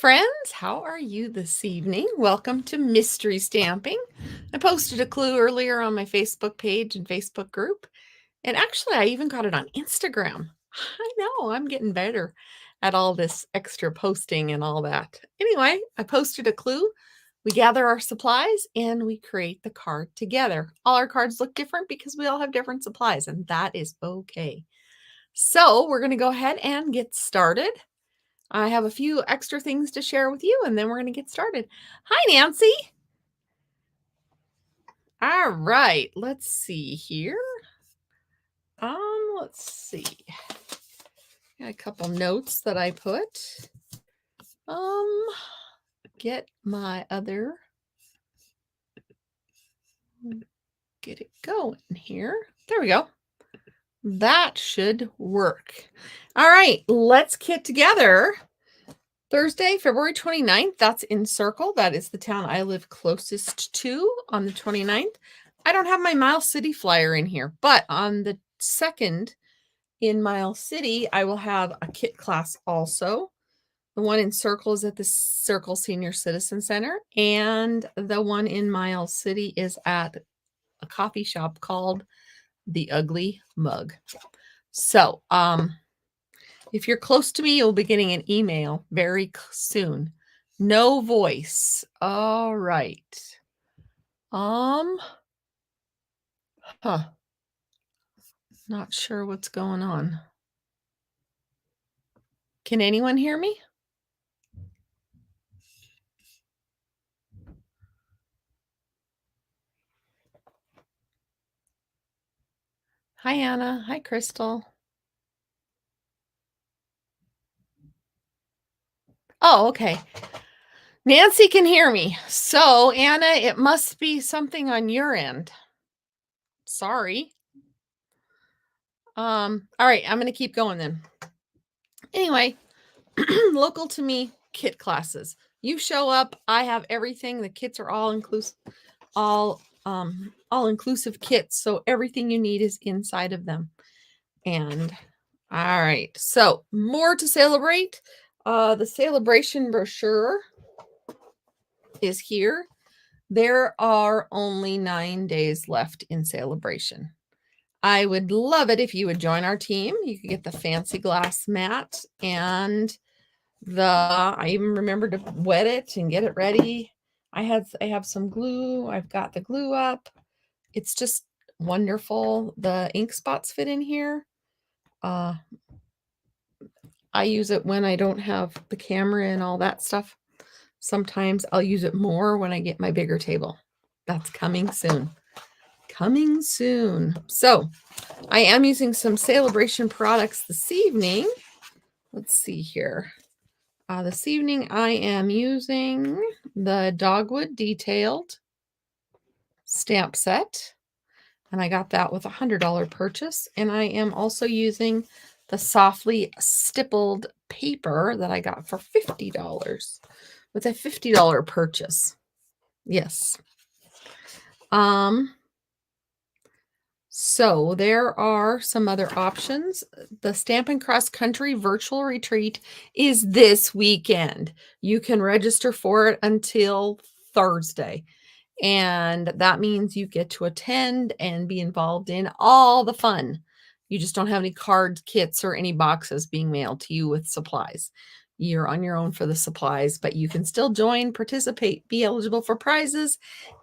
friends, how are you this evening? Welcome to Mystery Stamping. I posted a clue earlier on my Facebook page and Facebook group, and actually I even got it on Instagram. I know, I'm getting better at all this extra posting and all that. Anyway, I posted a clue. We gather our supplies and we create the card together. All our cards look different because we all have different supplies, and that is okay. So we're going to go ahead and get started. I have a few extra things to share with you, and then we're going to get started. Hi, Nancy. All right, let's see here. Let's see. Got a couple notes that I put. Get my other. Get it going here. There we go. That should work. All right, let's get together. Thursday, February 29th, that's in Circle. That is the town I live closest to on the 29th. I don't have my Miles City flyer in here, but on the 2nd in Miles City, I will have a kit class also. The one in Circle is at the Circle Senior Citizen Center, and the one in Miles City is at a coffee shop called The Ugly Mug. So, if you're close to me, you'll be getting an email very soon. No voice. All right. Not sure what's going on. Can anyone hear me? Hi, Anna. Hi, Crystal. Oh, okay. Nancy can hear me. So, Anna, it must be something on your end. Sorry. All right, I'm going to keep going then. Anyway, local to me, kit classes. You show up, I have everything. The kits are all inclusive, all inclusive kits. So everything you need is inside of them. And all right, so more to celebrate. The celebration brochure is here. There are only 9 days left in celebration. I would love it if you would join our team. You could get the fancy glass mat and I even remembered to wet it and get it ready. I have some glue. I've got the glue up. It's just wonderful. The ink spots fit in here. I use it when I don't have the camera and all that stuff. Sometimes I'll use it more when I get my bigger table. That's coming soon. Coming soon. So I am using some celebration products this evening. Let's see here. This evening I am using the Dogwood Detailed stamp set. And I got that with a $100 purchase. And I am also using the softly stippled paper that I got for $50 with a $50 purchase. Yes. So there are some other options. The Stampin' Cross Country Virtual Retreat is this weekend. You can register for it until Thursday. And that means you get to attend and be involved in all the fun. You just don't have any cards, kits, or any boxes being mailed to you with supplies. You're on your own for the supplies, but you can still join, participate, be eligible for prizes,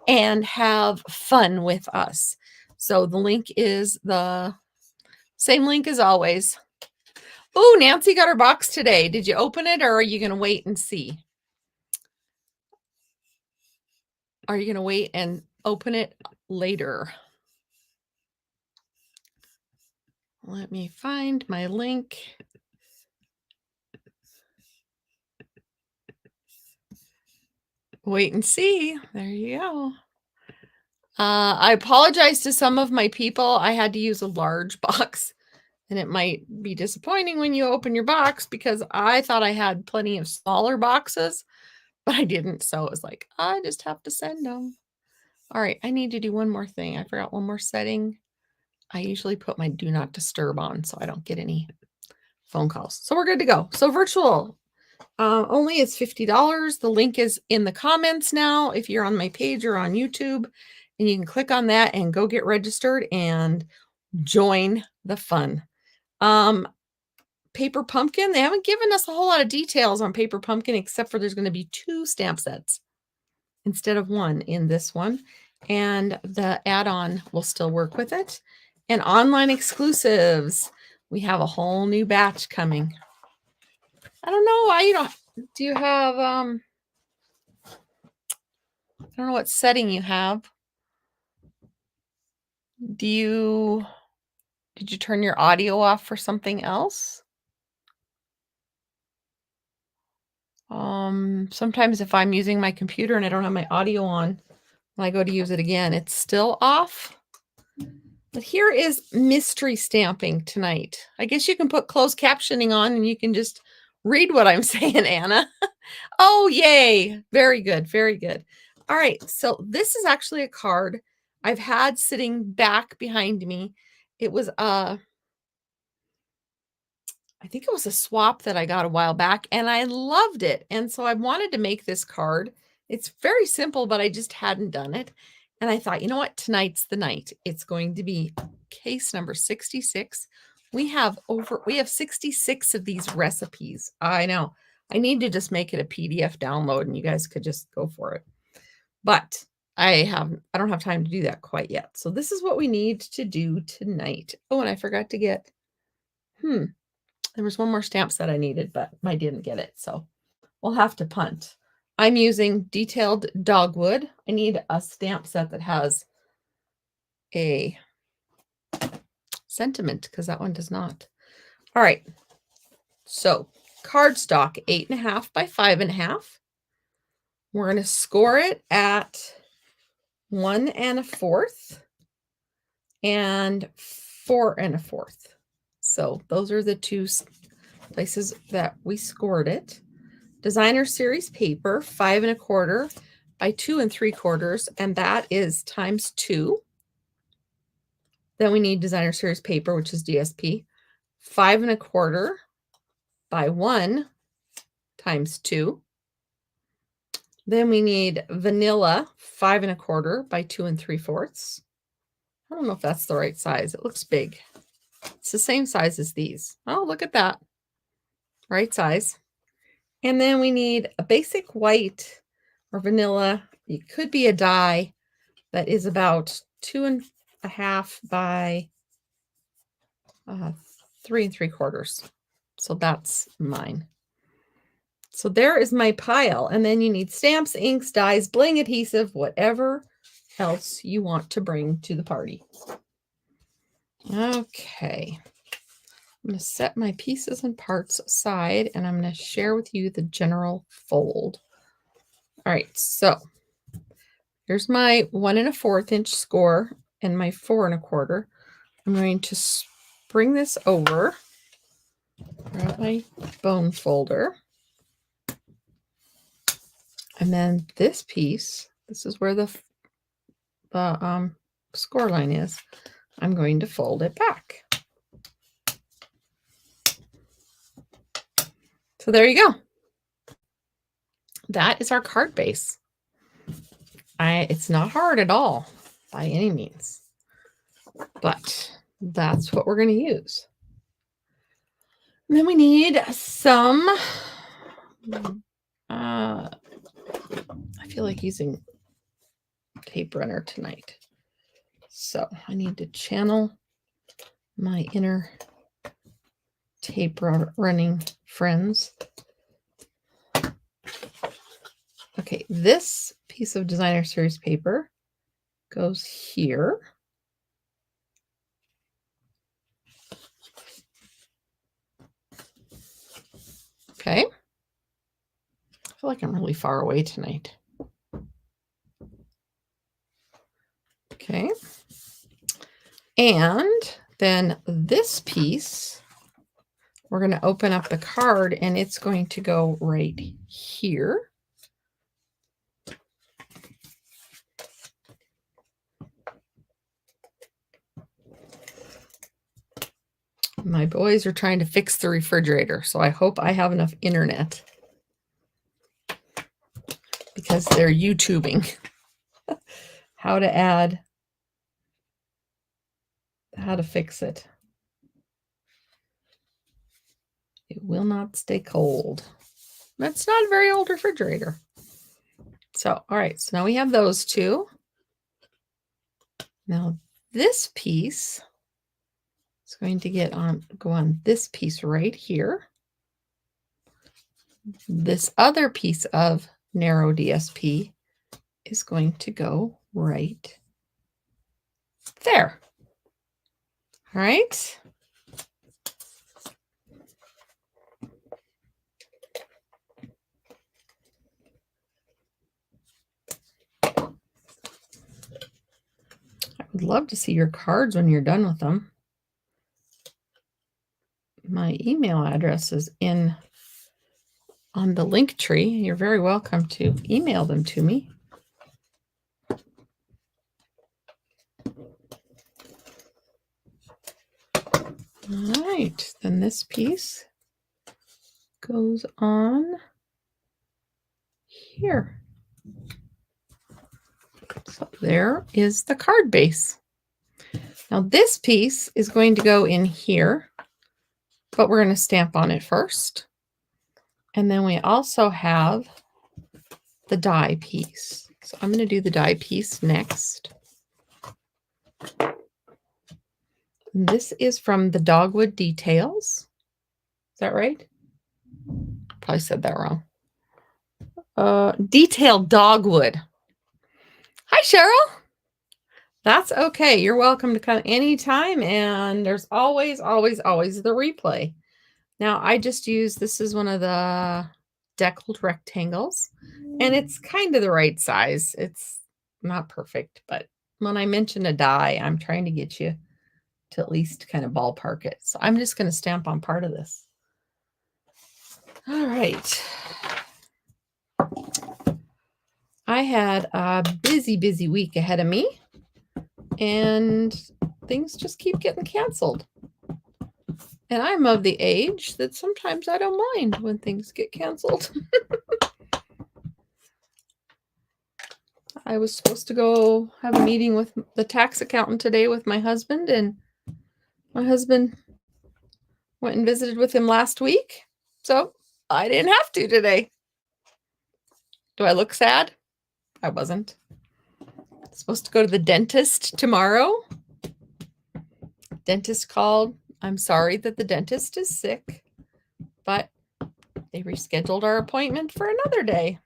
and have fun with us. So the link is the same link as always. Oh, Nancy got her box today. Did you open it, or are you going to wait and see? Are you going to wait and open it later? Let me find my link. Wait and see. There you go. I apologize to some of my people. I had to use a large box, and it might be disappointing when you open your box because I thought I had plenty of smaller boxes, but I didn't. So it was like, I just have to send them. All right, I need to do one more thing. I forgot one more setting. I usually put my do not disturb on so I don't get any phone calls. So we're good to go. So virtual Only is $50. The link is in the comments now if you're on my page or on YouTube, and you can click on that and go get registered and join the fun. Paper Pumpkin, they haven't given us a whole lot of details on Paper Pumpkin, except for there's going to be 2 stamp sets instead of 1 in this one. And the add-on will still work with it. And online exclusives. We have a whole new batch coming. I don't know why you don't. Do you have, I don't know what setting you have. Did you turn your audio off for something else? Sometimes if I'm using my computer and I don't have my audio on, when I go to use it again, it's still off. But here is mystery stamping tonight. I guess you can put closed captioning on and you can just read what I'm saying, Anna. Oh, yay. Very good. Very good. All right. So this is actually a card I've had sitting back behind me. It was I think it was a swap that I got a while back and I loved it. And so I wanted to make this card. It's very simple, but I just hadn't done it. And I thought, you know what? Tonight's the night. It's going to be case number 66. We have 66 of these recipes. I know. I need to just make it a PDF download and you guys could just go for it. But I don't have time to do that quite yet. So this is what we need to do tonight. Oh, and I forgot to get there was one more stamp set I needed, but I didn't get it. So we'll have to punt. I'm using detailed dogwood. I need a stamp set that has a sentiment because that one does not. All right. So cardstock 8.5 by 5.5. We're going to score it at 1 1/4 and 4 1/4. So those are the 2 places that we scored it. Designer series paper, 5 1/4 by 2 3/4, and that is times 2. Then we need designer series paper, which is DSP, 5 1/4 by 1 times 2. Then we need vanilla, 5 1/4 by 2 3/4. I don't know if that's the right size. It looks big. It's the same size as these. Oh, look at that. Right size. And then we need a basic white or vanilla. It could be a die that is about 2 1/2 by 3 3/4. So that's mine. So there is my pile. And then you need stamps, inks, dies, bling adhesive, whatever else you want to bring to the party. Okay. I'm going to set my pieces and parts aside and I'm going to share with you the general fold. All right, so here's my 1 1/4 inch score and my 4 1/4. I'm going to bring this over, grab my bone folder, and then this piece, this is where the score line is. I'm going to fold it back. So there you go. That is our card base. It's not hard at all by any means, but that's what we're going to use. And then we need some, I feel like using tape runner tonight. So I need to channel my inner tape running friends. Okay, this piece of designer series paper goes here. Okay. I feel like I'm really far away tonight. Okay. And then this piece, we're going to open up the card and it's going to go right here. My boys are trying to fix the refrigerator, so I hope I have enough internet because they're YouTubing how to fix it. It will not stay cold. That's not a very old refrigerator. So, all right. So now we have those two. Now this piece is going to go on this piece right here. This other piece of narrow DSP is going to go right there. All right. I would love to see your cards when you're done with them. My email address is on the link tree. You're very welcome to email them to me. All right, then this piece goes on here. So there is the card base. Now this piece is going to go in here, but we're going to stamp on it first. And then we also have the die piece. So I'm going to do the die piece next. This is from the Dogwood Details. Is that right? Probably said that wrong. Detailed Dogwood. Hi, Cheryl. That's okay. You're welcome to come anytime. And there's always, always, always the replay. Now, I just used, this is one of the deckled rectangles. And it's kind of the right size. It's not perfect. But when I mention a die, I'm trying to get you to at least kind of ballpark it. So I'm just going to stamp on part of this. All right. I had a busy, busy week ahead of me, and things just keep getting canceled. And I'm of the age that sometimes I don't mind when things get canceled. I was supposed to go have a meeting with the tax accountant today with my husband, and my husband went and visited with him last week, so I didn't have to today. Do I look sad? I wasn't. Supposed to go to the dentist tomorrow. Dentist called. I'm sorry that the dentist is sick, but they rescheduled our appointment for another day.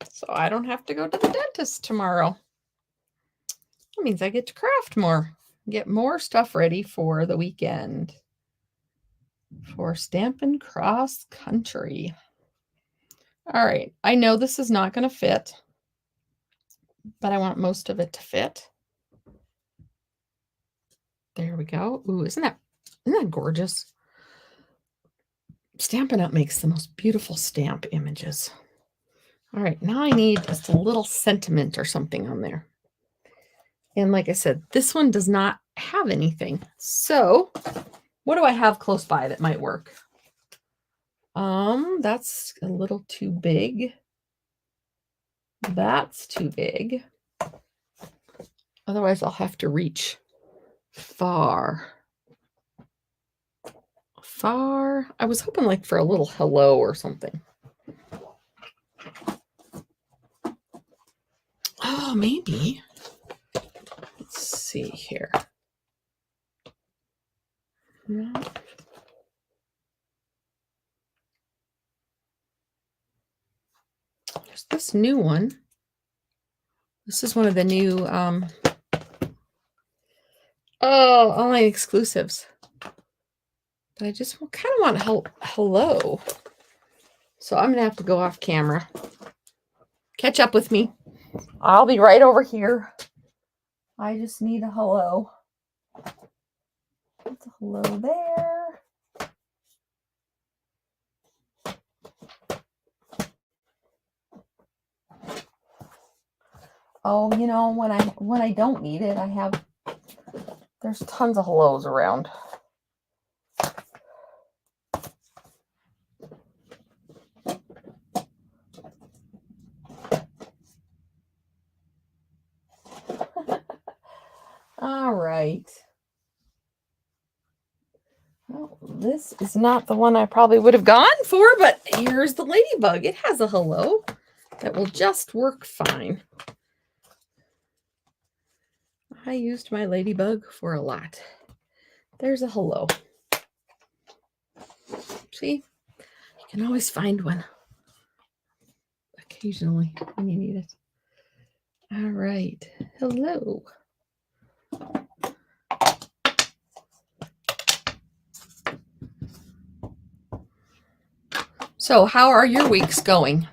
So I don't have to go to the dentist tomorrow. That means I get to craft more, get more stuff ready for the weekend for Stampin' Cross Country. All right. I know this is not going to fit, but I want most of it to fit. There we go. Ooh, isn't that gorgeous? Stampin' Up! Makes the most beautiful stamp images. All right, now I need just a little sentiment or something on there. And like I said, this one does not have anything. So what do I have close by that might work? That's a little too big. That's too big. Otherwise, I'll have to reach far. I was hoping like for a little hello or something. Oh, maybe. Let's see here. No. There's this new one. This is one of the new online exclusives. But I just kind of want hello. So I'm going to have to go off camera. Catch up with me. I'll be right over here. I just need a hello. That's a hello there. Oh, you know, when I don't need it, there's tons of hellos around. right. Well, this is not the one I probably would have gone for, but here's the ladybug. It has a hello that will just work fine. I used my ladybug for a lot. There's a hello. See, you can always find one occasionally when you need it. All right. Hello. So, how are your weeks going?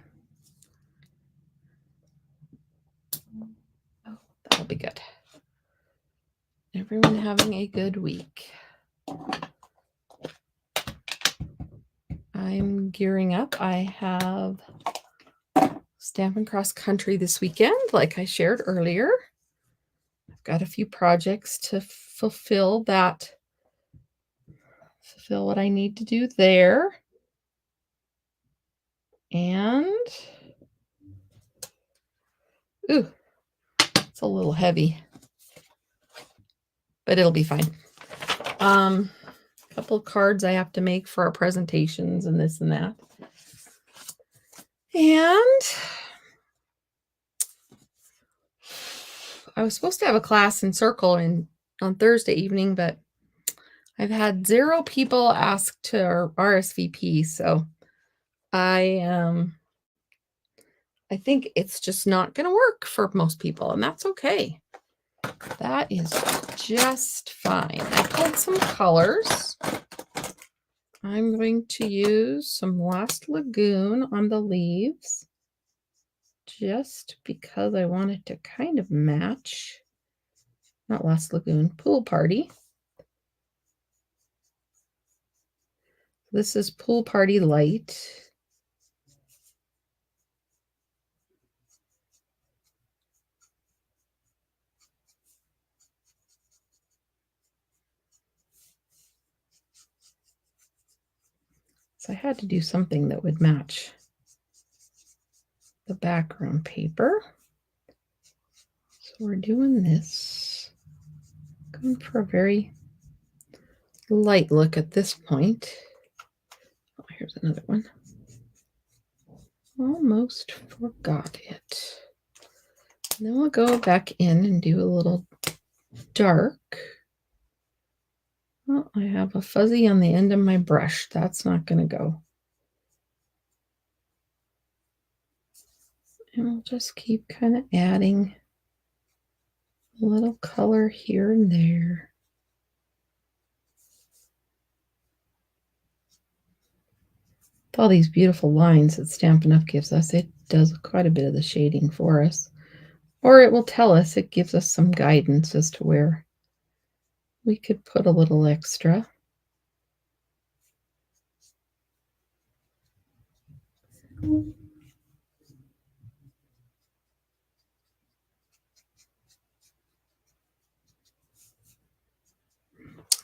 Oh, that'll be good. Everyone having a good week. I'm gearing up. I have Stampin' Cross Country this weekend, like I shared earlier. I've got a few projects to fulfill what I need to do there. And, ooh, it's a little heavy, but it'll be fine. A couple of cards I have to make for our presentations and this and that. And I was supposed to have a class in Circle on Thursday evening, but I've had 0 people ask to RSVP, so I think it's just not going to work for most people, and that's okay. That is just fine. I pulled some colors. I'm going to use some Lost Lagoon on the leaves just because I want it to kind of match. Not Lost Lagoon, Pool Party. This is Pool Party Light. So I had to do something that would match the background paper. So we're doing this. Going for a very light look at this point. Oh, here's another one. Almost forgot it. And then we'll go back in and do a little dark. Well, I have a fuzzy on the end of my brush. That's not going to go. And we'll just keep kind of adding a little color here and there. With all these beautiful lines that Stampin' Up! Gives us, it does quite a bit of the shading for us. Or it will tell us, it gives us some guidance as to where we could put a little extra. All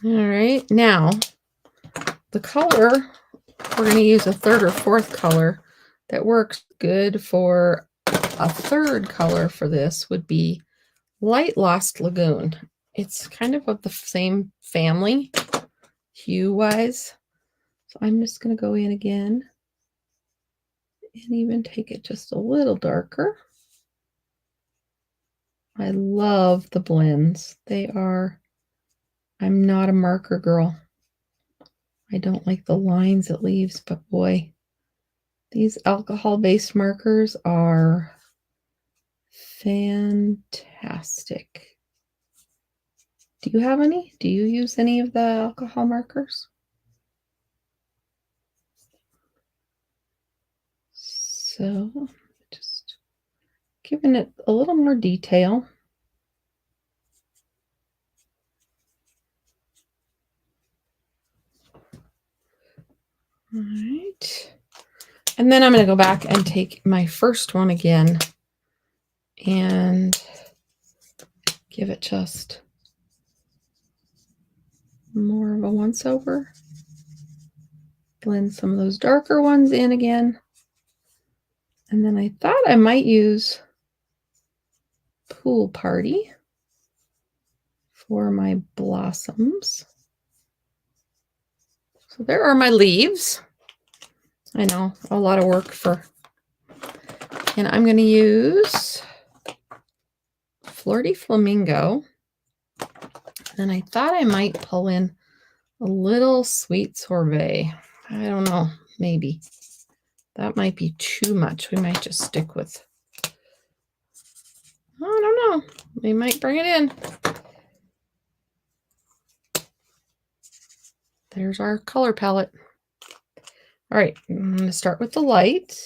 right, now the color, we're going to use a 3rd or 4th color that works good for a 3rd color for this would be Light Lost Lagoon. It's kind of the same family hue-wise. So I'm just going to go in again and even take it just a little darker. I love the blends. I'm not a marker girl. I don't like the lines it leaves, but boy, these alcohol-based markers are fantastic. Do you have any? Do you use any of the alcohol markers? So just giving it a little more detail. All right. And then I'm going to go back and take my first one again and give it just more of a once over. Blend some of those darker ones in again. And then I thought I might use Pool Party for my blossoms. So there are my leaves. I know, a lot of work for, and I'm going to use Flirty Flamingo. And I thought I might pull in a little Sweet Sorbet. I don't know, maybe. That might be too much. We might just stick with, I don't know. We might bring it in. There's our color palette. All right, I'm going to start with the light.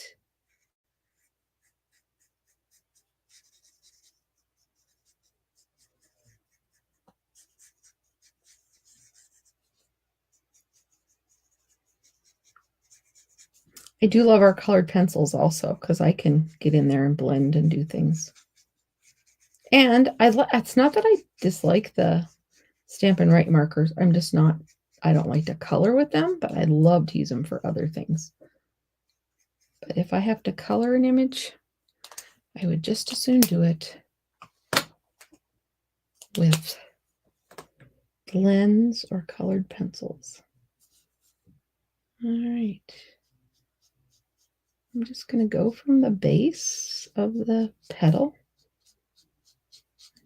I do love our colored pencils also because I can get in there and blend and do things. And it's not that I dislike the Stampin' Write markers. I'm just not, I don't like to color with them, but I love to use them for other things. But if I have to color an image, I would just as soon do it with blends or colored pencils. All right. I'm just going to go from the base of the petal.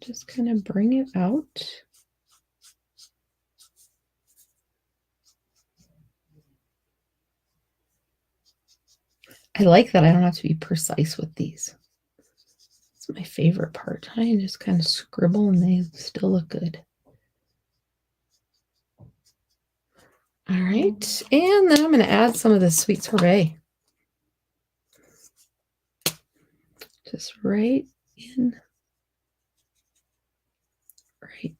Just kind of bring it out. I like that I don't have to be precise with these. It's my favorite part. I can just kind of scribble and they still look good. All right, and then I'm going to add some of the Sweet Sorbet. Just right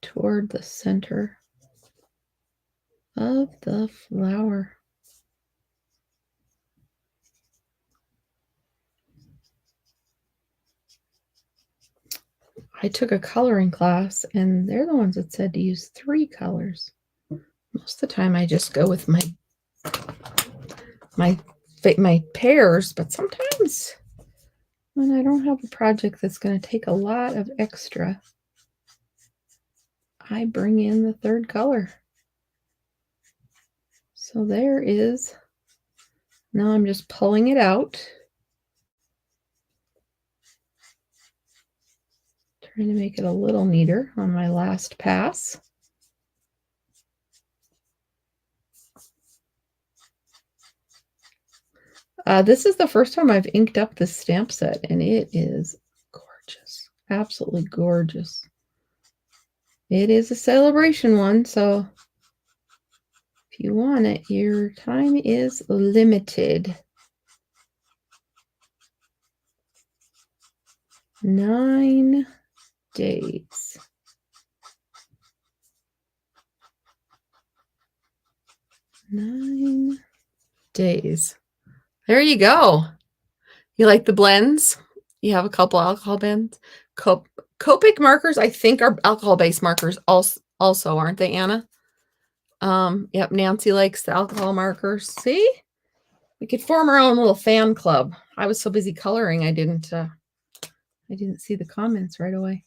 toward the center of the flower. I took a coloring class and they're the ones that said to use 3 colors. Most of the time I just go with my pairs, but sometimes when I don't have a project that's going to take a lot of extra, I bring in the 3rd color. So there is, now I'm just pulling it out. Trying to make it a little neater on my last pass. This is the first time I've inked up this stamp set, and it is gorgeous. Absolutely gorgeous. It is a celebration one, so if you want it, your time is limited. 9 days. 9 days. There you go. You like the blends? You have a couple alcohol blends. Copic markers, I think, are alcohol-based markers also, aren't they, Anna? Yep, Nancy likes the alcohol markers. See? We could form our own little fan club. I was so busy coloring, I didn't see the comments right away.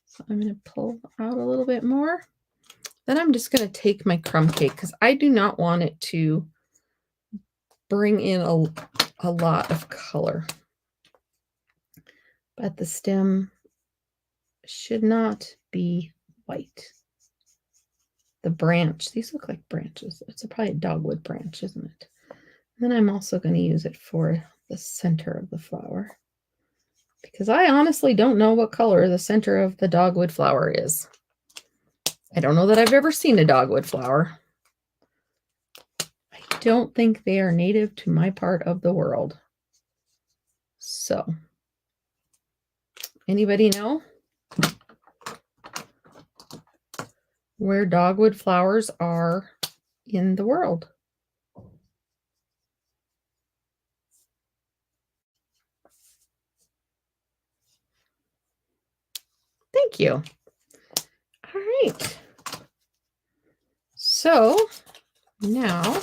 So I'm going to pull out a little bit more. Then I'm just going to take my crumb cake because I do not want it to bring in a lot of color. But the stem should not be white. The branch, these look like branches. It's probably a dogwood branch, isn't it? And then I'm also going to use it for the center of the flower, because I honestly don't know what color the center of the dogwood flower is. I don't know that I've ever seen a dogwood flower. I don't think they are native to my part of the world. So, anybody know where dogwood flowers are in the world? Thank you. All right. So now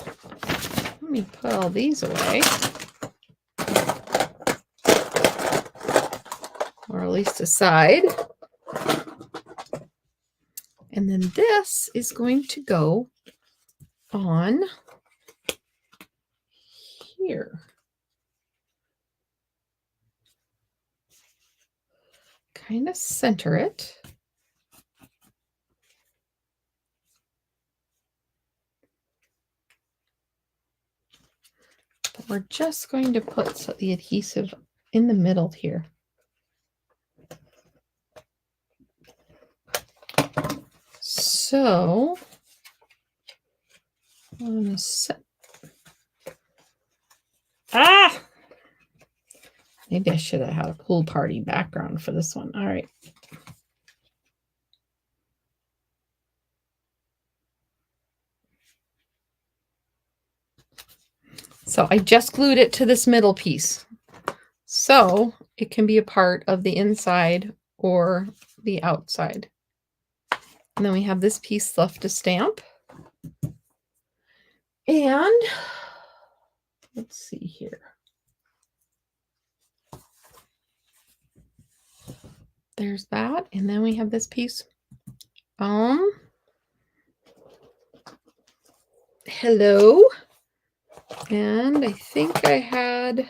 let me put all these away, or at least aside. And then this is going to go on here. Kind of center it. But we're just going to put the adhesive in the middle here. So I'm going to set. Maybe I should have had a pool party background for this one. All right. So I just glued it to this middle piece. So it can be a part of the inside or the outside. And then we have this piece left to stamp. And let's see here. There's that. And then we have this piece. Hello. And I think I had a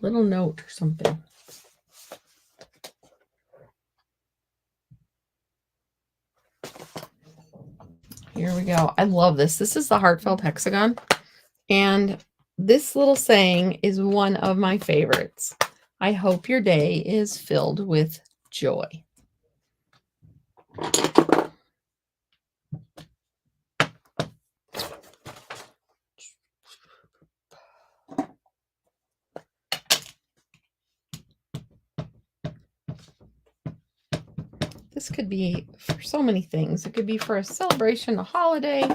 little note or something. Here we go. I love this. This is the heartfelt hexagon. And this little saying is one of my favorites. I hope your day is filled with joy. This could be for so many things. It could be for a celebration, a holiday,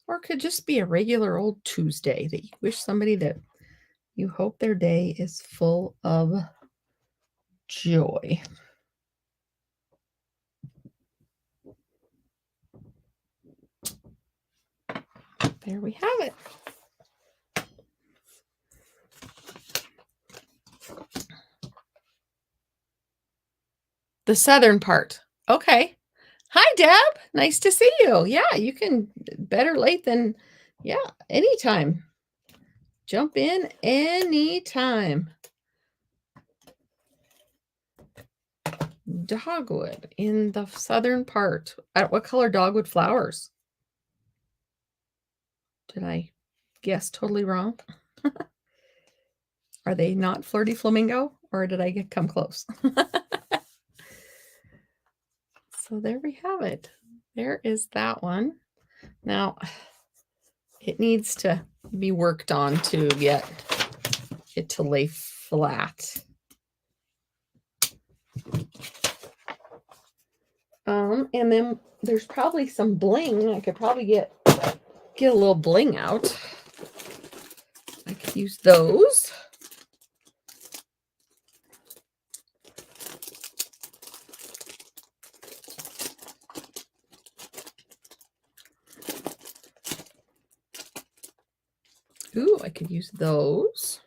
or it could just be a regular old Tuesday that you wish somebody that you hope their day is full of joy. There we have it. The southern part. Okay. Hi, Deb. Nice to see you. Yeah, you can, better late than, anytime. Jump in anytime. Dogwood in the southern part. What color dogwood flowers? Did I guess totally wrong? Are they not flirty flamingo, or did I come close? So there we have it. There is that one. Now, it needs to be worked on to get it to lay flat. And then there's probably some bling. I could probably get a little bling out. I could use those. Ooh, I could use those.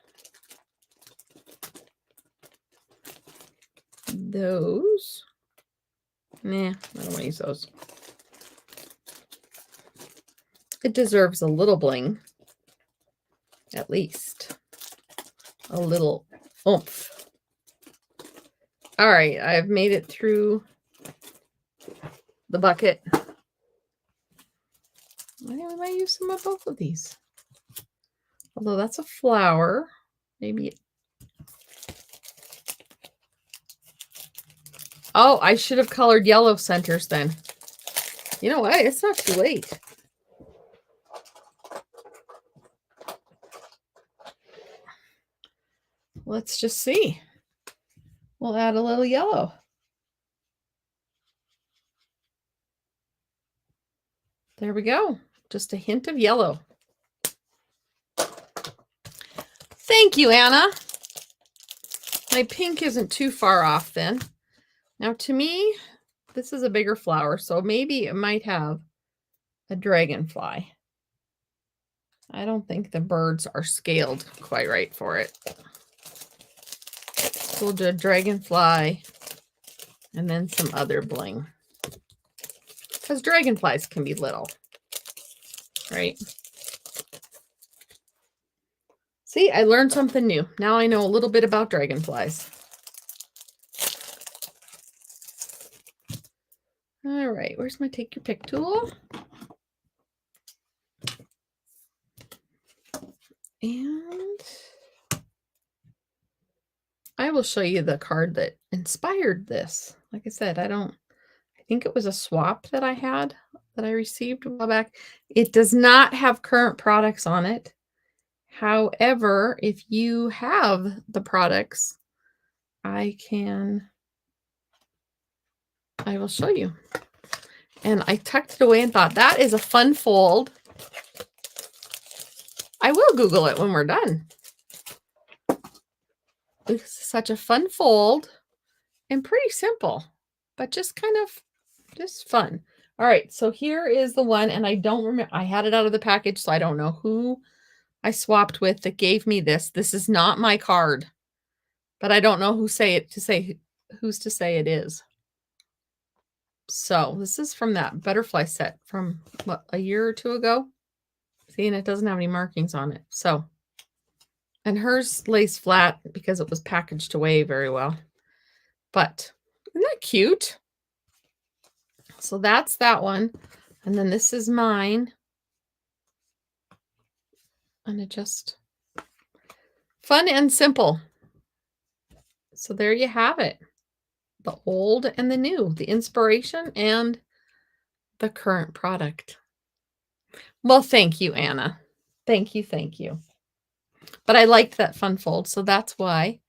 Those. Nah, I don't want to use those. It deserves a little bling. At least. A little oomph. All right, I've made it through the bucket. I think we might use some of both of these. Although that's a flower. Maybe. Oh, I should have colored yellow centers then. You know what? It's not too late. Let's just see. We'll add a little yellow. There we go. Just a hint of yellow. Thank you, Anna. My pink isn't too far off then. Now, to me, this is a bigger flower, so maybe it might have a dragonfly. I don't think the birds are scaled quite right for it. we'll do a dragonfly and then some other bling. Because dragonflies can be little, right? See, I learned something new. Now I know a little bit about dragonflies. All right, where's my take your pick tool? And I will show you the card that inspired this. Like I said, I think it was a swap that I had that I received a while back. It does not have current products on it. However, if you have the products, I will show you. And I tucked it away and thought, that is a fun fold. I will Google it when we're done. It's such a fun fold and pretty simple, but just kind of just fun. All right, so here is the one, and I don't remember. I had it out of the package, so I don't know who I swapped with that gave me this. This is not my card, but I don't know who's to say it is. So this is from that butterfly set from what, a year or two ago. See, and it doesn't have any markings on it. So, and hers lays flat because it was packaged away very well. But isn't that cute? So that's that one. And then this is mine. And it just fun and simple. So there you have it. The old and the new, the inspiration and the current product. Well, thank you, Anna. Thank you. Thank you. But I liked that fun fold. So that's why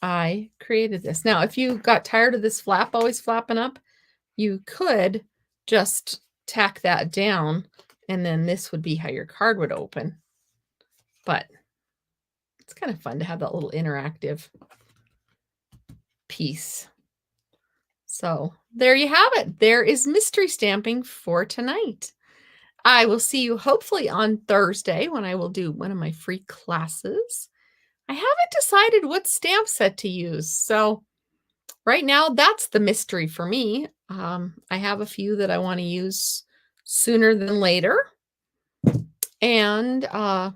I created this. Now, if you got tired of this flap always flapping up, you could just tack that down and then this would be how your card would open. But it's kind of fun to have that little interactive piece. So there you have it. There is mystery stamping for tonight. I will see you hopefully on Thursday when I will do one of my free classes. I haven't decided what stamp set to use. So right now, that's the mystery for me. I have a few that I want to use sooner than later. And I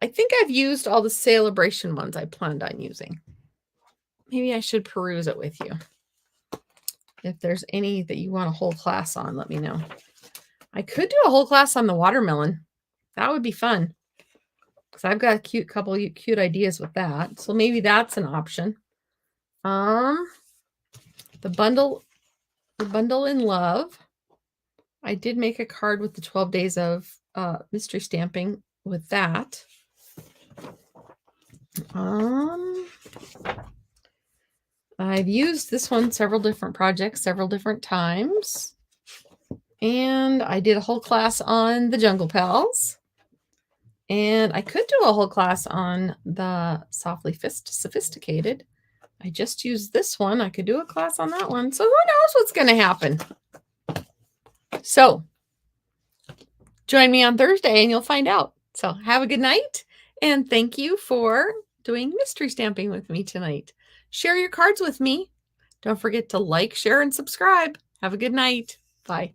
think I've used all the celebration ones I planned on using. Maybe I should peruse it with you. If there's any that you want a whole class on, let me know. I could do a whole class on the watermelon. That would be fun. Because I've got a couple of cute ideas with that. So maybe that's an option. The bundle in love. I did make a card with the 12 days of mystery stamping with that. I've used this one several different projects, several different times. And I did a whole class on the Jungle Pals. And I could do a whole class on the Softly Sophisticated. I just used this one. I could do a class on that one. So who knows what's going to happen? So join me on Thursday and you'll find out. So have a good night. And thank you for doing mystery stamping with me tonight. Share your cards with me. Don't forget to like, share, and subscribe. Have a good night. Bye.